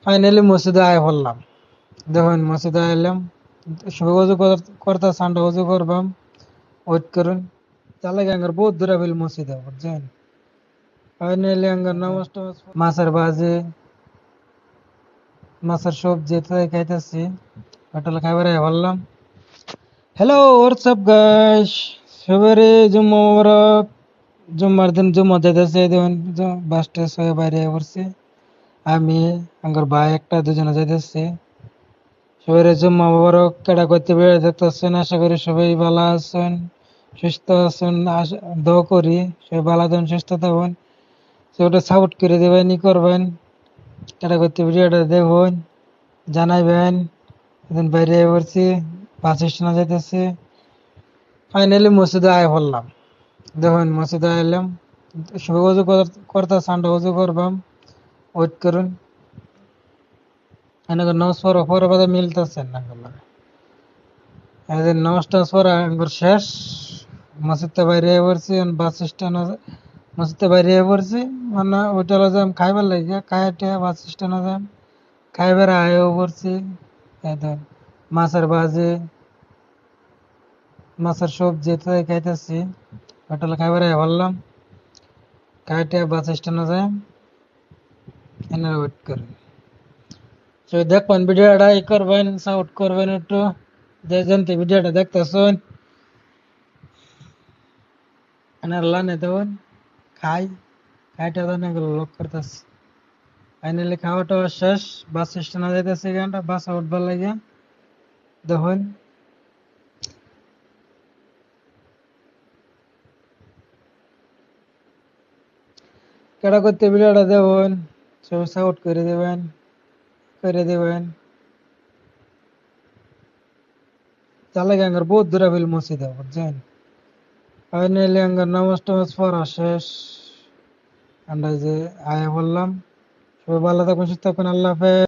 Finally মসজিদে আয় পড়লাম। দেখুন মসজিদে আইলাম, সবে অজু করতে সান্ডা অজু করবাম, ওয়েট করুন। তাহলে আঙ্গার বহুত দূরে বিল মসজিদে বুঝছেন। ফাইনালি আঙ্গার নামাজ টামাজ মাছের বাজে, মাছের সবজি তো খাইতেছি, হোটেলে খাইবার আয় পড়লাম। হ্যালো হোয়াটসঅ্যাপ গাইস, সবারে জুম্মা মোবারক। জুম্মার দিন জুম্মা যাইতেছে, দেখুন বাস টাস হয়ে বাইরে পড়ছি। আমি আঙ্গার ভাই একটা দুজনে যাইতেছি। সবাই জুম্মা মোবারক। কেডা করতে বেড়ে দেখতেছেন, আশা করি সবাই ভালো আছেন, সুস্থ আছেন। দোয়া করি সবাই ভালো থাকুন, সুস্থ থাকুন। সেটা সাপোর্ট করে দেবেন, ই করবেন। কেডা করতে ভিডিওটা দেখুন, জানাইবেন। এখন বাইরে পড়ছি, বাস স্ট্যান্ডে যাইতেছি। ফাইনালি মসজিদে আয় পড়লাম। দেখুন মসজিদে আইলাম, সবে অজু করতে সান্ডা অজু করবাম, ওয়েট করুন। এনেকে নামাজ পড়া কথা মিলতেছেন না। এদের নামাজ টামাজ পড়া একবার শেষ, মসজিদে বাইরে পড়ছি, বাস স্ট্যান্ড মসজিদে বাইরে পড়ছি। মানে হোটেলে যাম খাইবার লাগে, খাইটে বাস স্ট্যান্ডে যাম, খাইবার আয়ও পড়ছি। এদের মাছের বাজে, মাছের সবজি তো খাইতেছি, হোটেলে খাইবার আয় বললাম, খাইটে বাস স্ট্যান্ডে যাম, এনে ওয়েট করেন। তো দেখবেন ভিডিওটা ই করবেন, সাপোর্ট করবেন একটু, যে জানতে ভিডিওটা দেখতেছেন। এনার লানে দেবেন, খাই খাইটা দেন, এগুলো লক করতেছি। ফাইনালি খাওয়া টাওয়া শেষ, বাস স্ট্যান্ডে যাইতেছি, গানটা বাসে উঠবার লাগে। দেখুন কেডা করতে ভিডিওটা দেখুন, সবাই সাপোর্ট করে দেবেন। তাহলে আঙ্গার বহুত দূরে বিল মসজিদে বুঝছেন। ফাইনালি আঙ্গার নামাজ টামাজ পড়া শেষ, আমরা যে আয়া বললাম। সবাই ভালো থাকুন, সুস্থ থাকুন, আল্লাহ হাফেজ।